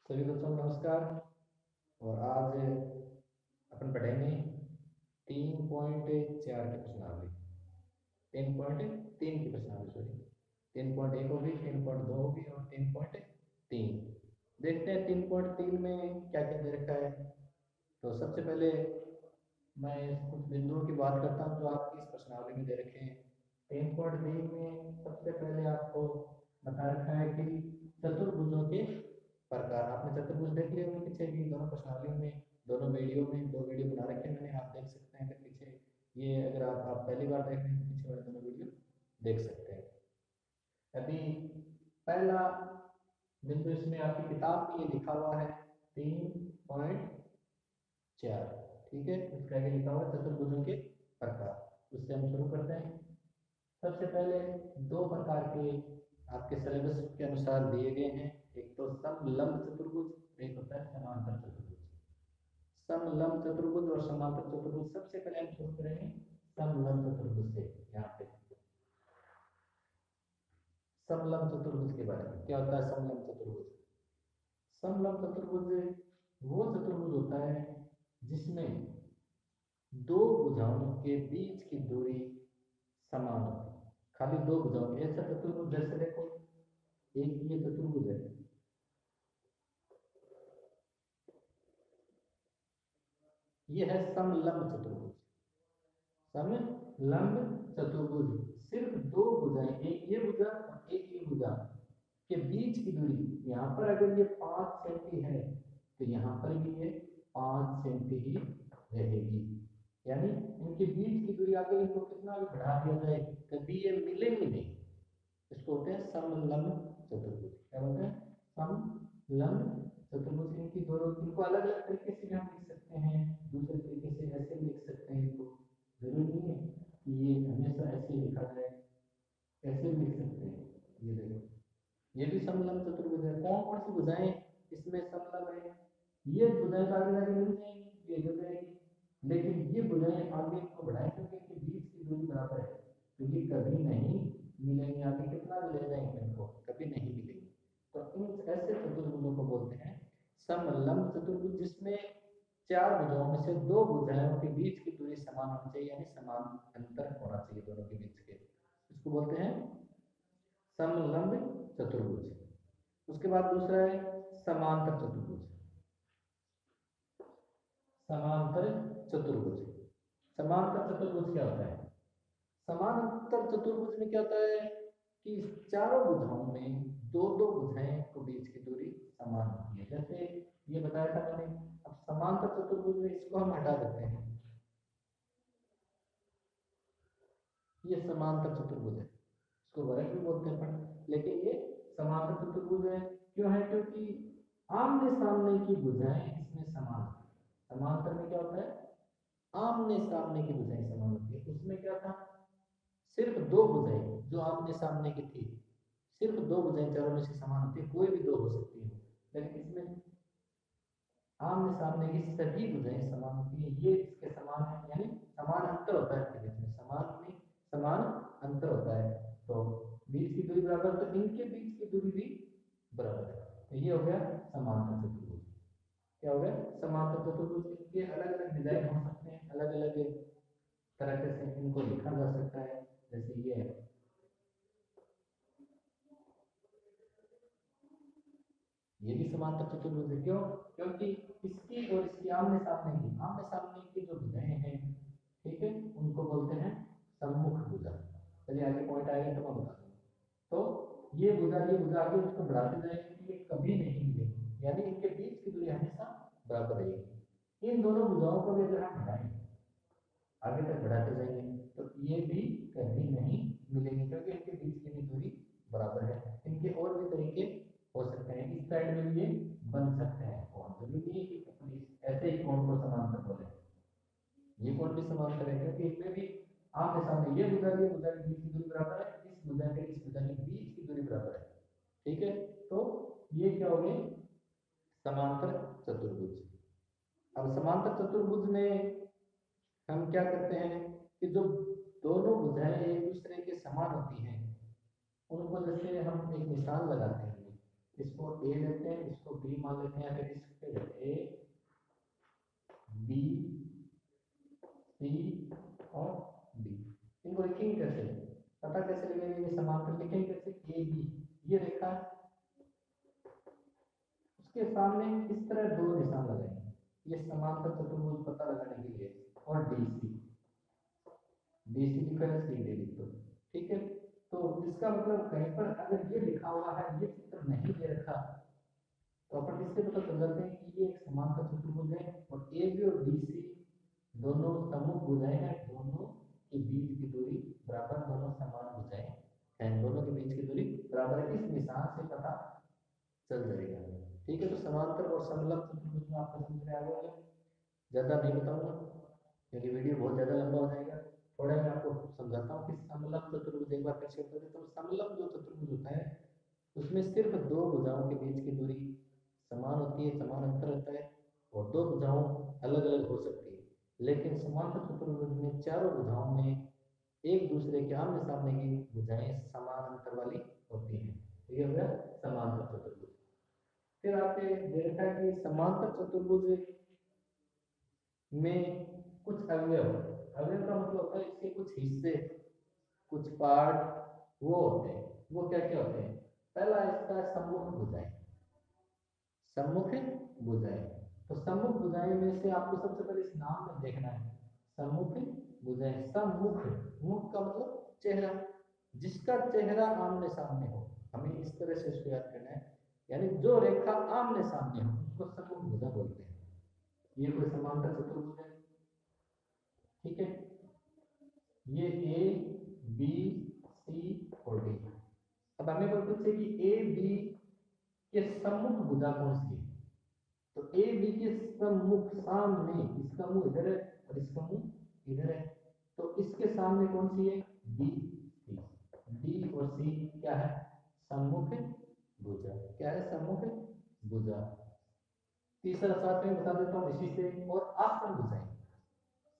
सभी दोस्तों को नमस्कार। और आज अपन पढ़ेंगे 3.4 की प्रश्नावली। 3.3 की प्रश्नावली, सॉरी। 3.1 होगी, 3.2 होगी और 3.3। देखते हैं 3.3 में क्या क्या दे रखा है। तो सबसे पहले मैं कुछ बिंदुओं की बात करता हूँ जो आपकी इस प्रश्नावली में दे रखे हैं। 3.3 में सबसे पहले आपको बता रखा है कि चतुर्भुजों के प्रकार। आपने चतुर्भुज देख लिए होंगे पीछे भी, दोनों प्रश्नावलियों में, दोनों वीडियो में। दो वीडियो बना रखे हैं मैंने, आप देख सकते हैं। अगर पीछे ये, अगर आप पहली बार देख रहे हैं तो पीछे वाले दोनों वीडियो देख सकते हैं। अभी पहला बिंदु इसमें आपकी किताब में ये लिखा हुआ है 3.4। ठीक है, इसका आगे लिखा हुआ है चतुर्भुजों के प्रकार। उससे हम शुरू करते हैं। सबसे पहले दो प्रकार के आपके सिलेबस के अनुसार दिए गए हैं। एक तो समलंब चतुर्भुज, एक होता है समांतर चतुर्भुज। समलंब चतुर्भुज और समांतर चतुर्भुज। सबसे पहले हम शुरू करेंगे समलंब चतुर्भुज से। यहाँ पे समलंब चतुर्भुज के बारे में क्या होता है। समलंब चतुर्भुज, समलंब चतुर्भुज वो चतुर्भुज होता है जिसमें दो भुजाओं के बीच की दूरी समान होती है। खाली दो भुजाओं की, ऐसा चतुर्भुज जैसे देखो, एक ये चतुर्भुज है, ये है समलंब चतुर्भुज। समलंब चतुर्भुज सिर्फ दो भुजाएं, एक ये भुजा और एक ये भुजा के बीच की दूरी, यहाँ पर अगर ये 5 सेंटी है तो यहाँ पर भी ये 5 सेंटी ही रहेगी। यानी इनके बीच की दूरी, आगे इनको कितना भी बढ़ा दिया जाए कभी ये मिलेंगे नहीं। इसको होते हैं समलंब चतुर्भुज। क्या बोलते हैं? समलंब चतुर्भुज। इनकी दोनों, इनको अलग अलग तरीके से भी हम लिख सकते हैं, दूसरे तरीके से ऐसे भी लिख सकते हैं। इनको जरूरी नहीं है कि ये हमेशा ऐसे ही लिखा जाए, ऐसे भी लिख सकते हैं। ये देखो, ये भी समलंब चतुर्भुज है। कौन कौन सी भुजाएं इसमें समलंब है? ये भुजाएं तो आगे जाके मिल जाएंगी, ये जुड़ जाएगी। लेकिन ये भुजाएं आगे इनको बढ़ाएं क्योंकि इनके बीच की दूरी बराबर है, तो ये कभी नहीं मिलेंगे। आगे कितना भी ले जाएंगे इनको, कभी नहीं मिलेंगे। तो इन ऐसे चतुर्भुजों को बोलते हैं समलंब चतुर्भुज, जिसमें चार भुजाओं में से दो भुजाओं के बीच की दूरी समान होनी चाहिए, यानी समान अंतर होना चाहिए दोनों के बीच के। इसको बोलते हैं समलंब चतुर्भुज। उसके बाद दूसरा है समांतर चतुर्भुज। समांतर चतुर्भुज, समांतर चतुर्भुज क्या होता है? समांतर चतुर्भुज में क्या होता है कि चारों भुजाओं में दो दो भुजाएं को बीच की दूरी समान होती है। जैसे ये बताया था मैंने। अब समांतर चतुर्भुज में इसको हम हटा देते हैं, ये समांतर चतुर्भुज है। इसको वर्ग भी बोलते हैं अपन, लेकिन ये समांतर चतुर्भुज है। क्यों है? क्योंकि आमने सामने की भुजाएं इसमें समान होती है। समांतर में क्या होता है? आमने सामने की भुजाएं समान होती है। उसमें क्या था? सिर्फ दो भुजाएं जो आमने सामने की थी, सिर्फ दो भुजाएं चारों में से समान होती है, कोई भी दो हो सकती है। लेकिन इसमें आमने सामने की सभी भुजाएं समान होती है। ये इसके समान है, यानी समान अंतर होता है इनके बीच में, समान में समान अंतर होता है। तो बीच की दूरी बराबर, तो इनके बीच की दूरी भी बराबर है। तो ये हो गया समांतर चतुर्भुज। क्या हो गया? समांतर चतुर्भुज। इनके अलग अलग डिजाइन हो सकते हैं, अलग अलग तरह से इनको लिखा जा सकता है। जैसे ये है, ये भी समांतर चतुर्भुज है। क्यों? क्योंकि इसकी और इसकी आमने सामने की जो भुजाएं हैं, ठीक है, उनको बोलते हैं सम्मुख भुजा। चलिए आगे पॉइंट आएगा तो मैं बता दूंगा। तो ये भुजा आगे इसको बढ़ाते जाएंगे कि ये कभी नहीं मिलेगी, यानी इनके बीच की दूरी हमेशा बराबर रहेगी। इन दोनों भुजाओं को भी अगर हम बढ़ाएं, आगे तक बढ़ाते जाएंगे, तो ये भी कभी नहीं मिलेंगे, क्योंकि इनके बीच की भी दूरी बराबर है। इनके और भी तरीके हो सकते हैं, इस साइड में भी ये बन सकते हैं कोण। जरूरी नहीं है कि अपनी ऐसे ही कोण को समांतर बोले। ये कोण भी समांतर है क्योंकि इनमें भी आमने सामने ये भुजा के बीच की दूरी बराबर है, इस भुजा के इस भुजा के बीच की दूरी बराबर है। ठीक है, तो ये क्या हो गए? समांतर चतुर्भुज। अब समांतर चतुर्भुज में हम क्या करते हैं कि जो दोनों भुजाएं एक दूसरे के समान होती हैं, उनको जैसे हम एक निशान लगाते हैं, इसको ए लेते हैं, इसको बी मान लेते हैं, फिर इसके ए बी सी और डी। इनको लिखेंगे कैसे, पता कैसे लगेगा, ये समांतर लिखेंगे कैसे, ए बी ये रेखा है, उसके सामने इस तरह दो निशान लगाएंगे, ये समांतर चतुर्भुज पता लगाने के लिए, और डी सी लिखो या सी डी लिखो, ठीक है। तो इसका मतलब कहीं पर अगर ये लिखा हुआ है, ये चित्र नहीं दे रखा, तो अपन इससे पता चल जाते हैं कि ये एक समांतर चतुर्भुज है, और ए बी और डी सी दोनों सम्मुख भुजाएं हैं, दोनों के बीच की दूरी बराबर, दोनों समान भुजाएं हैं, दोनों के बीच की दूरी बराबर है, इस निशान से पता चल जाएगा, ठीक है। तो समांतर और समलंब चतुर्भुज में आपको समझ में आ गया, ज़्यादा नहीं बताऊंगा क्योंकि वीडियो बहुत ज़्यादा लंबा हो जाएगा, थोड़ा मैं आपको समझाता हूँ कि समलंब चतुर्भुज एक बार फिर से। तो समलंब जो चतुर्भुज होता है उसमें सिर्फ दो भुजाओं के बीच की दूरी समान होती है, समान अंतर होता है, और दो भुजाओं अलग अलग हो सकती है, लेकिन समांतर चतुर्भुज में चारों भुजाओं में एक दूसरे के आमने सामने की भुजाएं समान अंतर वाली होती हैं, तो ये हो गया समांतर चतुर्भुज। फिर आपने देखा कि समांतर चतुर्भुज में कुछ अवयव, अवयव का मतलब होता है इसके कुछ हिस्से, कुछ पार्ट वो होते हैं, वो क्या क्या होते हैं, पहला इसका सम्मुख भुजाएं, सम्मुख भुजाएं। तो सम्मुख भुजाएं में से आपको सबसे पहले इस नाम में देखना है, सम्मुख भुजाएं, सम्मुख, मुख का मतलब चेहरा, जिसका चेहरा आमने सामने हो, हमें इस तरह से इसको याद करना है, यानी जो रेखा आमने सामने हो उसको सम्मुख भुजा बोलते हैं। ये कोई समांतर चतुर्भुज है, ठीक है, ये ए बी सी और डी। अब हमें कोई पूछे कि ए बी के सम्मुख भुजा कौन सी है, तो ए बी के सम्मुख सामने, इसका मुंह इधर है और इसका मुंह इधर है, तो इसके सामने कौन सी है, डी सी, डी और सी क्या है, सम्मुख भुजा, क्या है, सम्मुख भुजा। तीसरा साथ में बता देता हूँ इसी से, और आसन भुजाएं,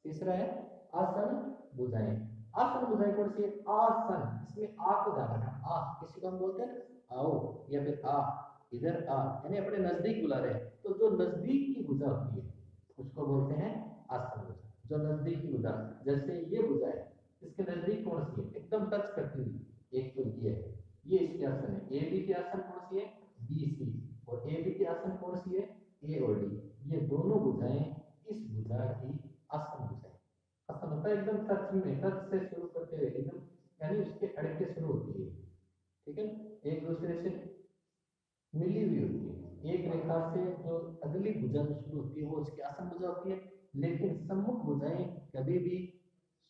तीसरा है आसन भुजाएं। आसन भुजाएं कौन सी है, आसन, इसमें आ को ध्यान रखना, आ किसी को हम बोलते हैं आओ या फिर आ, इधर आ, यानी अपने नजदीक बुला रहे हैं, तो जो नजदीक की भुजा होती है उसको बोलते हैं आसन भुजा, जो नजदीक की भुजा, जैसे ये भुजा है, इसके नजदीक कौन सी है, एकदम टच करती हुई, एक तो ये है, ये इसके आसन है, ए बी के आसन कौन सी है, बी सी, और ए बी के आसन कौन सी है, ए और डी, ये दोनों भुजाएं इस भुजा की आसन भुजाएं। आसन होता है एकदम टच में, टच से शुरू करते हुए एकदम, यानी उसके अड़के शुरू होती है, ठीक है, एक दूसरे से मिली हुई होती है, एक रेखा से जो अगली भुजा जो शुरू होती है वो उसकी आसन भुजा होती है, लेकिन सम्मुख भुजाएं कभी भी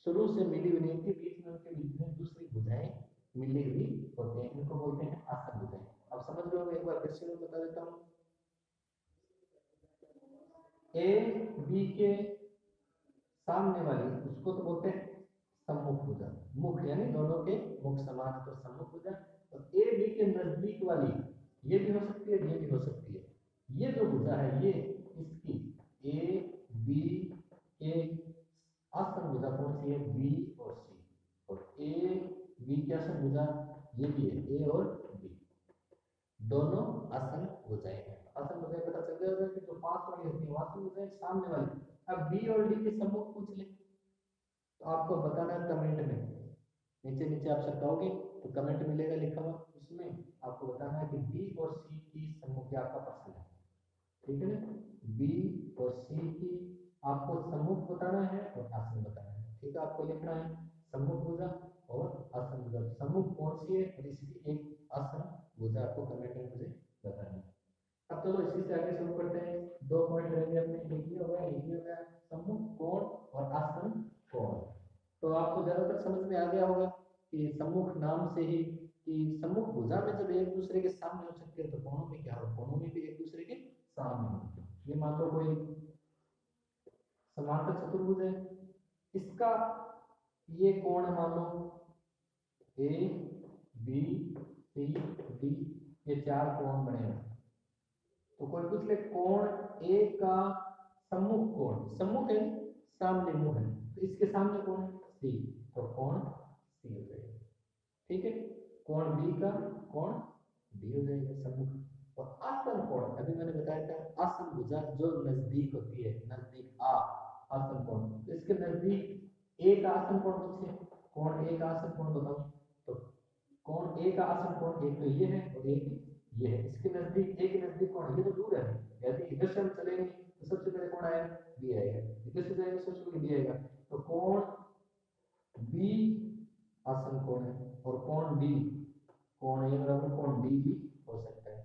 शुरू से मिली हुई नहीं होती, बीच में उनके बीच में दूसरी भुजाएं मिली हुई होती हैं, इनको बोलते हैं आसन भुजाएं। अब समझ लो, एक बार फिर से मैं बता देता हूँ, ए बी के सामने वाली उसको तो बोलते हैं सम्मुख भुजा, मुख यानी दोनों के मुख समान है तो सम्मुख भुजा, और ए बी के नजदीक वाली ये भी हो सकती है, ये भी हो सकती है, ये जो भुजा है ये इसकी ए बी के आसन भुजा कौन सी है, बी और सी, और ए बी के आसन भुजा ये भी है, ए और बी, दोनों आसन भुजाएं हैं। आसन भुजाएं पता चल गया होगा कि जो पास वाली होती है आसन भुजाएं सामने वाली। अब बी और डी के सम्मुख पूछ ले तो आपको बताना है कमेंट में, नीचे नीचे आप सरकाओगे तो कमेंट मिलेगा लिखा हुआ, उसमें आपको बताना है कि बी और सी की सम्मुख, क्या आपका प्रश्न है, ठीक है ना, बी और सी की आपको सम्मुख बताना है और आसन बताना है, ठीक है, आपको लिखना है सम्मुख भुजा और आसन भुजा, सम्मुख कौन सी है और इसकी एक आसन भुजा आपको कमेंट में मुझे बताना है। अब चलो इसी से आगे शुरू करते हैं, दो पॉइंट रहेंगे अपने, एक ये हो गया, एक ये हो गया, सम्मुख कोण और आसन कोण। तो आपको ज्यादातर समझ में आ गया होगा कि सम्मुख नाम से ही, कि सम्मुख भुजा में जब एक दूसरे के सामने हो सकते हैं तो कोणों में क्या हो, कोणों में भी एक दूसरे के सामने हो। ये मान लो कोई समांतर चतुर्भुज है, इसका ये कोण मान लो ए बी सी डी, ये चार कोण बने हुए, तो कोई पूछ ले कोण ए का सम्मुख कोण, सम्मुख है सामने मुंह है, तो इसके सामने कौन है, सी, तो कोण सी हो जाएगा, ठीक है, कोण बी का कोण डी हो जाएगा सम्मुख। और आसन कोण अभी मैंने बताया था आसन भुजा जो नजदीक होती है, नजदीक आसन कोण, तो इसके नजदीक एक आसन कोण पूछे, कोण एक आसन कोण बताओ, तो कोण एक आसन कोण एक तो ये है और एक ये है, इसके नजदीक एक नजदीक कोण, ये तो दूर है, यदि इधर से हम चलेंगे तो सबसे पहले कौन आएगा, बी आएगा, इधर से जाएंगे सबसे पहले बी आएगा, तो कोण बी आसन कोण है, और कोण बी, कोण ए बराबर कोण बी भी हो सकता है,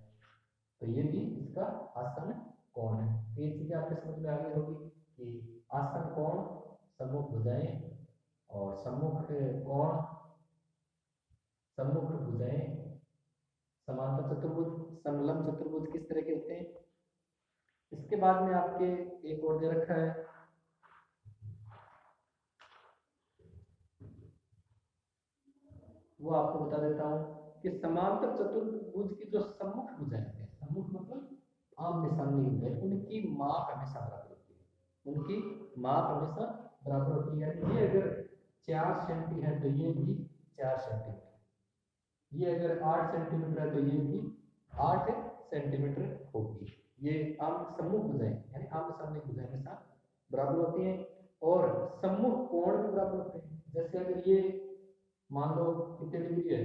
तो ये भी इसका आसन कोण है। तो ये चीजें आपके समझ में आ गई होगी कि आसन कोण, सम्मुख भुजाएं और सम्मुख कोण, सम्मुख भुजाएं, समांतर चतुर्भुज, समलंब चतुर्भुज किस तरह के होते हैं। इसके बाद में आपके एक और दे रखा है, वो आपको बता देता हूं कि समांतर चतुर्भुज की जो सम्मुख भुजाएं हैं, सम्मुख मतलब आमने सामने भुजाएं, उनकी माप हमेशा बराबर होती है, उनकी माप हमेशा बराबर होती है, यानी ये अगर 4 सेंटी है तो ये भी 4 सेंटीमीटर, ये अगर 8 सेंटीमीटर है तो ये भी 8 सेंटीमीटर होगी। ये आम सम्मुख भुजाएं यानी आमने सामने भुजाएं हमेशा बराबर होती हैं, और सम्मुख कोण भी बराबर होते हैं। जैसे अगर ये मान लो कितने डिग्री है,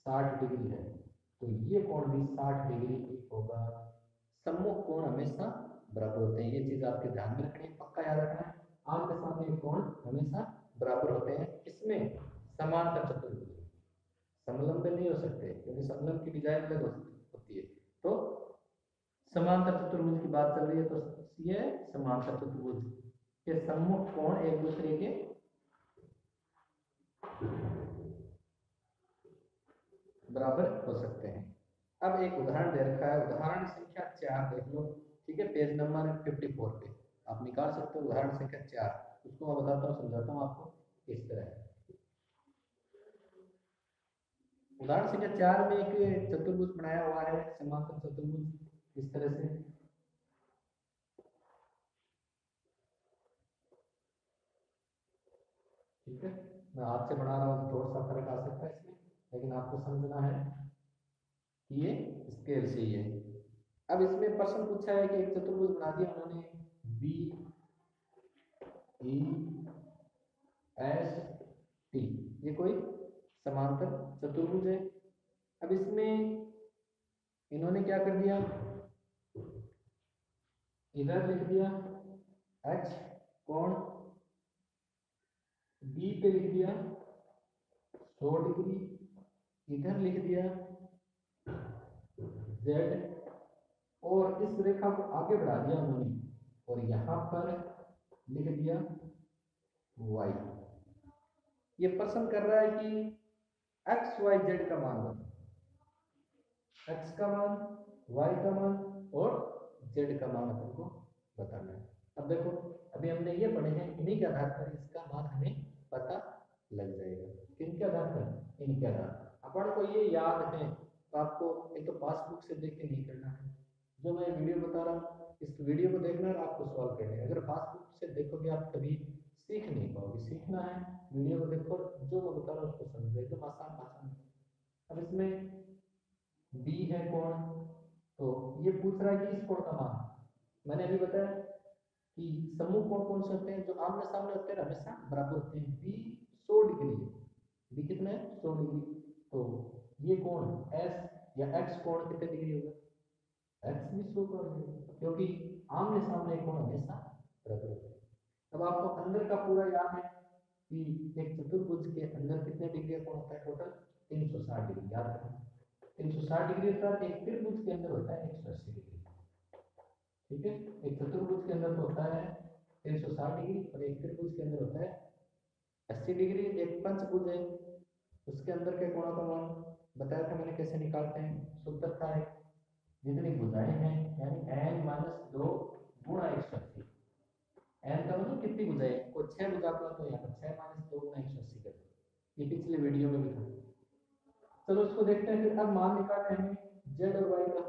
60 डिग्री है, तो ये कोण भी 60 डिग्री ही होगा। सम्मुख कोण हमेशा बराबर होते हैं, ये चीज आपके ध्यान में रखनी है, पक्का याद रखना है, आमने सामने कोण हमेशा बराबर होते हैं। इसमें समांतर चतुर्भुज, समलंब नहीं हो सकते क्योंकि समलंब की डिजाइन अलग होती है। तो समांतर चतुर्भुज की बात चल रही है, तो ये समांतर चतुर्भुज के सम्मुख कोण एक दूसरे के बराबर हो सकते हैं। अब एक उदाहरण दे रखा है, उदाहरण संख्या 4 देख लो, ठीक है, पेज नंबर 54 पे आप निकाल सकते हो उदाहरण संख्या 4, उसको मैं बताता हूँ, समझाता हूँ आपको किस तरह है। उदाहरण संख्या 4 में एक चतुर्भुज बनाया हुआ है, समांतर चतुर्भुज इस तरह से, ठीक है, मैं हाथ से बना रहा हूँ, थोड़ा सा फर्क आ सकता है इसमें, लेकिन आपको समझना है कि ये स्केल से ही है। अब इसमें प्रश्न पूछा है कि एक चतुर्भुज बना दिया उन्होंने, बी ई एस टी, ये कोई समांतर चतुर्भुज है। अब इसमें इन्होंने क्या कर दिया, इधर लिख दिया x कोण, बी पे लिख दिया 100 डिग्री, इधर लिख दिया z, और इस रेखा को आगे बढ़ा दिया उन्होंने और यहाँ पर लिख दिया y। ये प्रश्न कर रहा है कि x y z का मान बताओ, x का मान, y का मान और z का मान अपन को बताना है। अब देखो अभी हमने ये पढ़े हैं, इन्हीं के आधार पर इसका मान हमें पता लग जाएगा। किनके आधार पर, इनके आधार पर। अपन को ये याद है तो आपको एक तो पासबुक से देख के नहीं करना है, जो मैं वीडियो बता रहा हूँ इस वीडियो को देखना है आपको सॉल्व करना है। अगर पासबुक से देखोगे आप कभी सीख नहीं पाओगे, सीखना है वीडियो को देखो, जो मैं बता रहा हूँ उसको समझो, एकदम आसान भाषा में। अब इसमें बी है कोण, तो ये पूछ रहा है कि इस कोण का मान, मैंने अभी बताया कि सम्मुख कोण कौन से होते हैं, जो आमने सामने होते हैं हमेशा बराबर होते हैं। बी 100 डिग्री है, बी कितना है 100 डिग्री, तो ये कोण एस या एक्स कोण कितने डिग्री होगा, एक्स भी 100 का होगा, क्योंकि आमने सामने कोण हमेशा बराबर होते हैं। अब आपको अंदर का पूरा याद है कि एक चतुर्भुज के अंदर कितने डिग्री का कोण होता है, टोटल 360 डिग्री, याद रखना 360 डिग्री होता है। एक त्रिभुज के अंदर होता है 180 डिग्री, ठीक है, एक चतुर्भुज के अंदर होता है 360 डिग्री और एक त्रिभुज के अंदर होता है 80 डिग्री। एक पंचभुज है, उसके अंदर के कोणों का मान बताया था मैंने कैसे निकालते हैं, सूत्र था है जितनी भुजाएं हैं यानी n माइनस 2 गुणा 180, n का मतलब कितनी भुजाएं, को 6 भुजा को तो यहाँ पर 6 माइनस 2 गुणा 180 कर दो, ये पिछले वीडियो में भी था। चलो उसको देखते हैं फिर। अब मान निकालना है z और y का,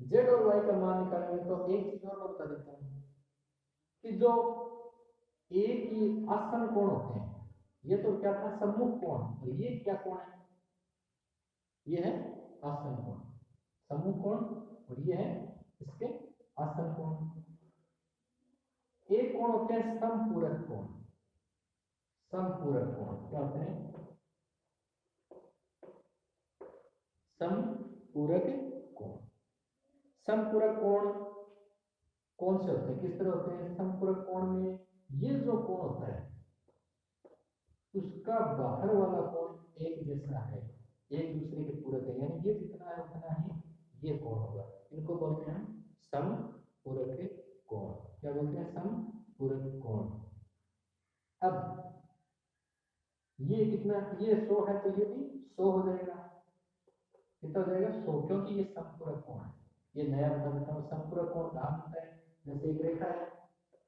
z और y का मान निकालेंगे तो एक चीज और मैं बता देता हूँ कि जो एक ही आसन कोण होते हैं, ये तो क्या था सम्मुख कोण, और ये क्या कोण है, ये है आसन कोण। सम्मुख कोण और ये है इसके आसन कोण। एक कोण होते हैं समपूरक कोण। समपूरक कोण क्या होते हैं? समपूरक कोण। समपूरक कोण कौन से होते हैं, किस तरह होते हैं? समपूरक कोण में ये जो कोण होता है उसका बाहर वाला कोण एक जैसा है, एक दूसरे के पूरक है, यानी ये जितना है उतना ही ये कोण होगा। इनको बोलते हैं हम समपूरक कोण। क्या बोलते हैं? समपूरक कोण। अब ये कितना, ये 100 है तो ये भी 100 हो जाएगा। कितना हो जाएगा? 100, क्योंकि ये समपूरक कोण है। ये नया बता देता हूँ, समपूरक कोण कहाँ मिलता है? जैसे एक रेखा है,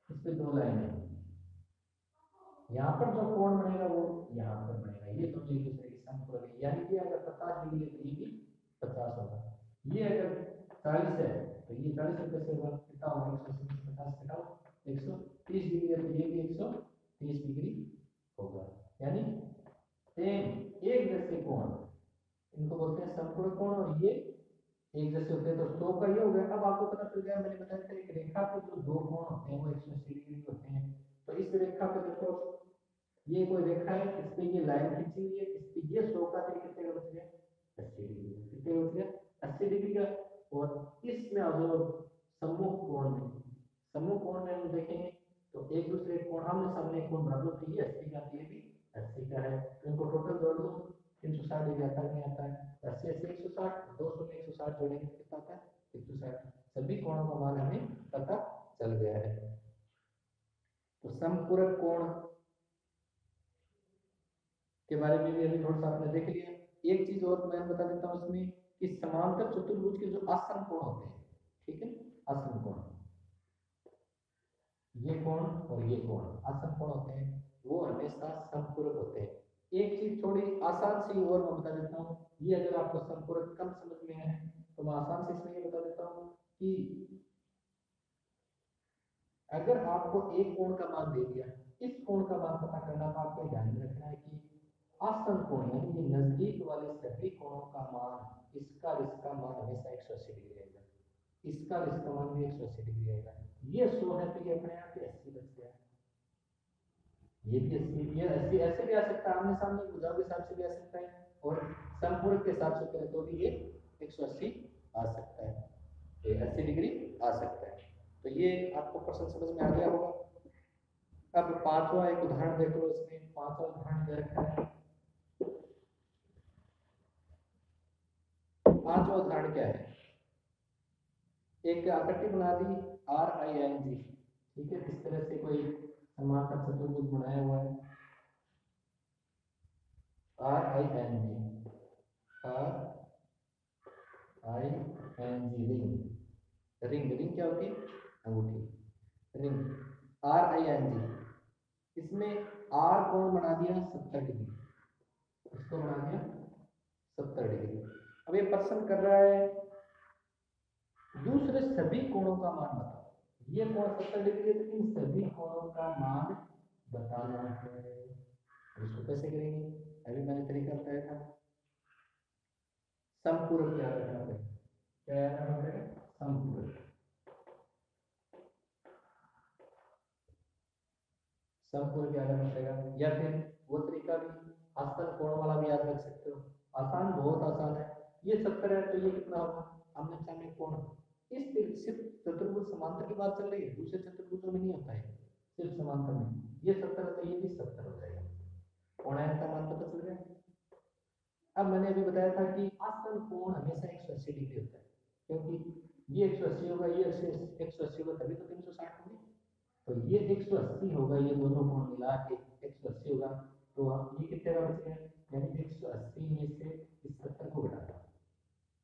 इस पे दो लाइनें, यहाँ पर जो कोण बनेगा वो यहाँ पर बनेगा, ये दोनों एक दूसरे के समपूरक है। यानी कि अगर 50 डिग्री है तो ये भी 50 होगा। ये अगर 40 है तो ये 40 रुपये से होगा। कितना होगा? 180 में 50 घटाओ 130 डिग्री है तो ये भी 130 डिग्री होगा। यानी सेम एक जैसे कोण, इनको बोलते हैं समपूरक कोण, और ये एक जैसे होते हैं। तो 100 का ये हो गया। अब आपको पता चल गया, मैंने बताया था एक रेखा पे जो दो कोण होते हैं वो 180 डिग्री होते हैं। तो इस रेखा पे देखो, ये कोई रेखा है, इस पे ये लाइन खींची हुई है, इस पे ये 100 का कितने का बच गया? 80 डिग्री। कितने बच गया? 80 डिग्री का। और इसमें जो सम्मुख कोण में, सम्मुख कोण में हम देखेंगे तो एक दूसरे कोण आमने सामने कोण बराबर, तो ये 80 का, ये भी 80 का है। तो इनको टोटल जोड़ दो, 360 डिग्री आता नहीं आता है? 80 80 160, 200 में 160 जोड़ेंगे तो कितना आता है? 160। सभी कोणों का मान हमें पता चल गया है। तो समपूरक कोण के बारे में भी अभी थोड़ा सा आपने देख लिया। एक चीज और मैं बता देता हूँ इसमें कि समांतर चतुर्भुज के जो आसन कोण होते हैं, ठीक है, आसन कोण, ये कोण और ये कोण आसन कोण होते हैं, वो हमेशा समपूरक होते हैं। एक चीज थोड़ी आसान सी और मैं बता देता हूँ, ये अगर आपको समपूरक कम समझ में है तो मैं आसान से इसमें ये बता देता हूँ कि अगर आपको एक कोण का मान दे दिया, इस कोण का मान पता करना, तो आपको ध्यान में रखना है कि आसन कोण यानी ये नजदीक वाले सभी कोणों का मान, इसका और इसका मान हमेशा 180 डिग्री रहेगा, इसका और इसका मान भी 180 डिग्री रहेगा। ये 100 है तो ये अपने आप ही 80 बच गया, ये भी 80, ये 80 ऐसे भी आ सकता है, आमने सामने भुजाओं के हिसाब से भी आ सकता है, और समपूरक के हिसाब से करें तो भी ये 180 आ सकता है, ये 80 डिग्री आ सकता है। तो ये आपको प्रश्न समझ में आ गया होगा। अब पांचवा एक उदाहरण देख लो, इसमें पांचवा उदाहरण दे रखा है। पांचवा उदाहरण क्या है? एक आकृति बना दी RING, ठीक है, इस तरह से कोई समांतर चतुर्भुज बनाया हुआ है RING, रिंग, रिंग क्या होती है? अंगूठी, रिंग RING। इसमें R कोण बना दिया 70 डिग्री, इसको बना दिया 70 डिग्री। अब ये प्रश्न कर रहा है दूसरे सभी कोणों का मान बताओ। ये कोण 70 डिग्री है तो इन सभी कोणों का मान बताना है। इसको कैसे करेंगे? अभी मैंने तरीका बताया था, समपूरक याद रखना पड़ेगा। क्या याद रखना पड़ेगा? समपूरक। समपूरक याद रखना पड़ेगा, या फिर वो तरीका भी आसन कोण वाला भी याद रख सकते हो। आसान, बहुत आसान है। ये 70 है तो ये कितना होगा? आमने सामने कोण, इस सिर्फ चतुर्भुज समांतर की बात चल रही है, दूसरे चतुर्भुजों में नहीं होता है, सिर्फ समांतर में। ये 70 है तो ये भी 70 हो जाएगा। कोणायन का मान पता चल गया। अब मैंने अभी बताया था कि आसन कोण हमेशा 180 डिग्री होता है, क्योंकि ये 180 होगा, ये 180 होगा, तभी तो 360 होगी। तो ये 180 होगा, ये दोनों कोण मिला के 180 होगा। तो हम ये कितने का बचेगा? यानी 180 में से इस 70 को घटा दो।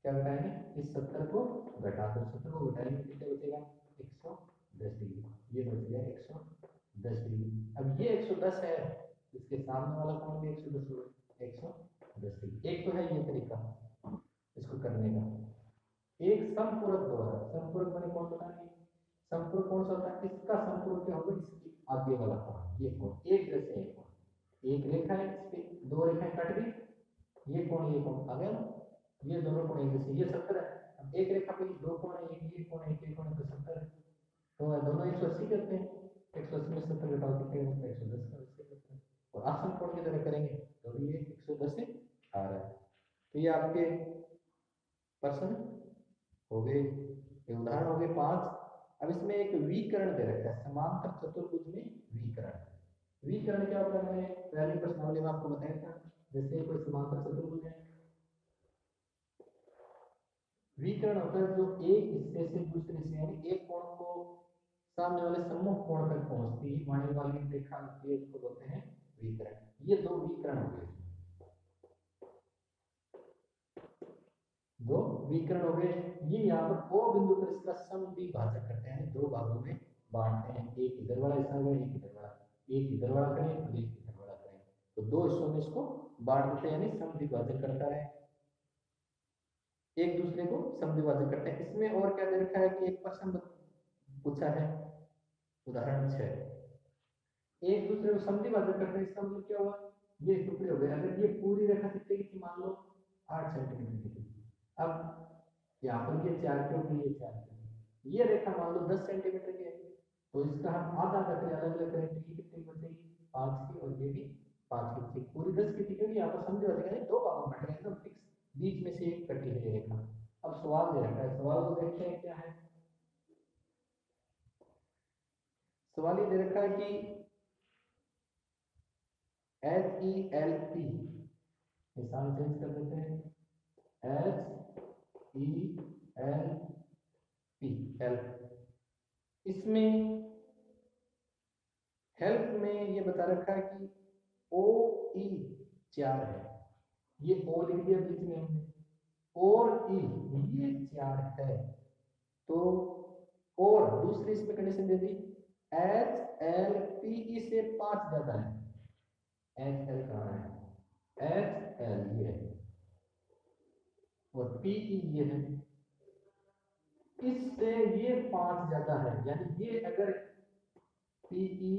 क्या घटाएंगे? इस 70 को घटा दो, 70 को घटाएंगे कितने बचेगा? 110 डिग्री। ये बच गया 110 डिग्री। अब ये 110 है, इसके सामने वाला कोण भी 110 होगा, 110 डिग्री। एक तो है ये तरीका इसको करने का। एक समपूरक द्वारा, समपूरक मैंने कौन बताया? समपूरक कौन सा होता है? इसका समपूरक क्या होगा? इसकी आगे वाला कोण, ये कोण एक जैसे है। कोण एक रेखा है, इस पे दो रेखाएं कट गई, ये कोण आ गया ना, ये दोनों कोण एक जैसे। ये 70 है, अब एक रेखा पे दो कोण है, एक ये कोण है, एक ये कोण है, तो 70 है। तो दोनों 180 करते हैं, 180 में 70 घटाओ कितने होता है, 110 का इससे करते हैं। और आसन कोण की तरह करेंगे तो ये 110 से आ रहा है। तो ये आपके प्रश्न हो गए, ये उदाहरण हो गए 5। अब इसमें एक विकर्ण दे रखा है, समांतर चतुर्भुज में विकर्ण। विकर्ण क्या होता है, मैंने पहले प्रश्नावली में आपको बताया था। जैसे कोई समांतर चतुर्भुज है, विकर्ण होता है जो एक हिस्से से दूसरे से, यानी एक कोण को सामने वाले सम्मुख कोण तक पहुंचती वाणी वाली रेखा होती है, उसको बोलते हैं विकर्ण। ये दो विकर्ण हो गए, दो विकर्ण हो गए। ये यहाँ पर ओ बिंदु पर इसका समद्विभाजक करते हैं, दो भागों में बांटते हैं, एक इधर वाला हिस्सा है, एक इधर वाला, एक इधर वाला करें और एक इधर वाला करें, तो दो हिस्सों में इसको बांट देते हैं, यानी समद्विभाजक करता है, एक दूसरे को समद्विभाजक करते हैं। इसमें और क्या दे रखा है कि एक प्रश्न पूछा है, उदाहरण 6, एक दूसरे को समद्विभाजक करते हैं, इसका मतलब क्या हुआ, ये टुकड़े हो गए। अगर ये पूरी रेखा कितने की थी, मान लो 8 सेंटीमीटर की थी, अब यहाँ पर ये 4 की होगी, ये 4 की होगी, ये रेखा मान लो 10 सेंटीमीटर की है, तो इसका हम आधा करके अलग अलग करें तो ये कितनी बचेगी, 5 की, और ये भी 5 की बचेगी, पूरी 10 की थी, क्योंकि यहाँ पर समद्विभाजक है, दो भागों में बट रहे हैं, एकदम फिक्स, बीच में से एक कटी है रेखा। अब सवाल दे रखा है, सवाल को देखते हैं क्या है। सवाल ये दे रखा है कि HELP, निशान चेंज कर देते हैं, HELP, हेल्प। इसमें हेल्प में ये बता रखा है कि OE 4 है, ये O लिख दिया बीच में हमने, और E ये 4 है, तो और दूसरी इसमें कंडीशन दे दी, HLPE से 5 ज्यादा है, HL कहाँ है, HL ये है और PE ये है, इससे ये 5 ज्यादा है, यानी ये अगर PE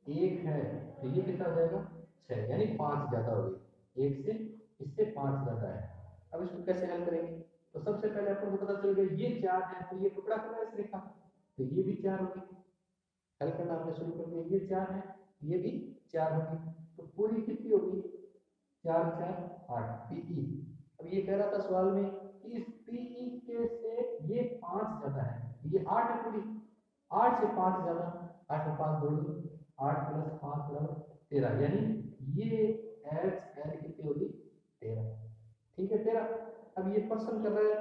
1 है तो ये कितना हो जाएगा, 6, यानी 5 ज्यादा हो गई, एक से इससे 5 ज्यादा है। अब इसको कैसे हल करेंगे, तो सबसे पहले अपन को पता चल गया ये 4 है, तो ये टुकड़ा करना है इस रेखा, तो ये भी 4 होगी, हल करना आपने शुरू कर दिया, ये 4 है, ये भी 4 होगी, तो पूरी कितनी होगी, 4 4 8 PE। अब ये कह रहा था सवाल में कि इस PE के से ये 5 ज्यादा है, ये 8 है पूरी, 8 से 5 ज्यादा, 8 में 5 जोड़ 8 प्लस 5 बराबर 13, यानी ये HL कितनी होगी, 13, ठीक है 13। अब ये प्रश्न कर रहा है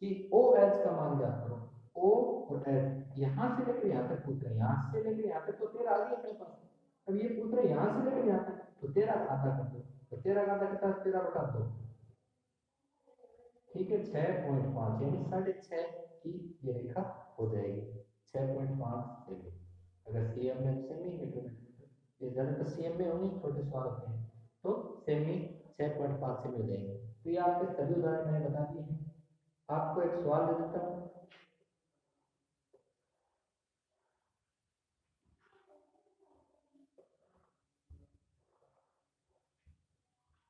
कि OH का मान ज्ञात करो, O और H यहाँ से लेकर यहाँ तक पूछ रहे हैं, यहाँ से लेकर यहाँ तक तो 13 आ गई अपने पास, अब ये पूछ रहे हैं यहाँ से लेकर यहाँ तक, तो 13 आधा कर दो, तो 13 का आधा कितना, 13/2, ठीक है 6.5, यानी 6.5 की ये रेखा हो जाएगी, 6.5 सेमी। अगर सीएम में सेमी, मीटर में, ये ज्यादातर सीएम में होंगे, छोटे सवाल होते हैं, तो सेमी 6.5 सेमी हो जाएंगे। तो ये आपके सभी उदाहरण मैंने बता दिए हैं। आपको एक सवाल दे देता हूँ,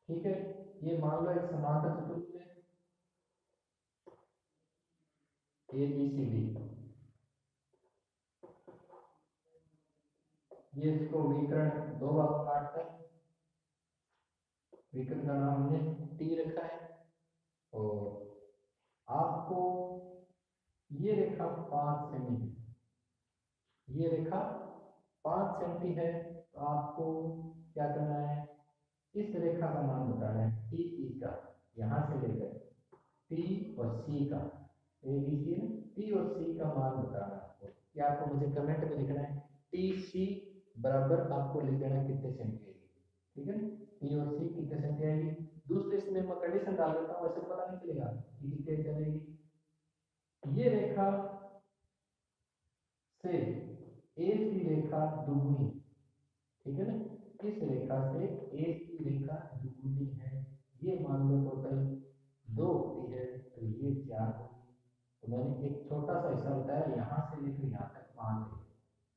ठीक है, ये मान लो एक समांतर चतुर्भुज है ABCD, ये इसको विकर्ण दो भागों में काटता है, विकर्ण का नाम हमने T रखा है, और आपको ये रेखा 5 सेमी है, ये रेखा 5 सेंटी है, तो आपको क्या करना है, इस रेखा का मान बताना है TE का, यहाँ से लेकर T और C का, ABC है, T और C का मान बताना है आपको, या आपको मुझे कमेंट में लिखना है TC बराबर आपको लिख देना कितने सेंटी आएगी, ठीक है, T और C कितने सेंटी आएगी। दूसरे इसमें मैं कंडीशन डाल देता हूँ, ऐसे पता नहीं चलेगा कि कितने चलेगी। ये रेखा से एक की रेखा दुगुनी, ठीक है ना, इस रेखा से एक की रेखा दुगुनी है, ये मान लो टोटल 2 होती है, तो ये 4 होगी। तो मैंने एक छोटा सा हिस्सा बताया, यहाँ से लेकर यहाँ तक 5 है,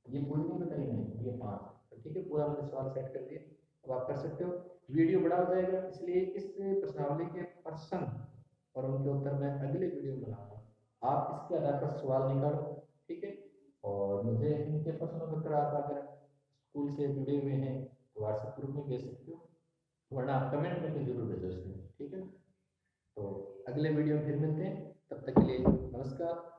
ये पूरी नहीं बताई मैंने, ये 5 है, तो ठीक है, पूरा मैंने सवाल सेट कर दिया। अब आप कर सकते हो, वीडियो बड़ा हो जाएगा, इसलिए इस प्रश्नावली के प्रश्न और उनके उत्तर मैं अगले वीडियो में बनाऊंगा। आप इसके आधार पर सवाल निकालो, ठीक है। और मुझे इनके प्रश्नों के उत्तर आप अगर स्कूल से जुड़े हुए हैं तो व्हाट्सएप ग्रुप में भेज सकते हो, वरना आप कमेंट करके जरूर भेजो इसमें, ठीक है ना। तो अगले वीडियो में फिर मिलते हैं, तब तक के लिए नमस्कार।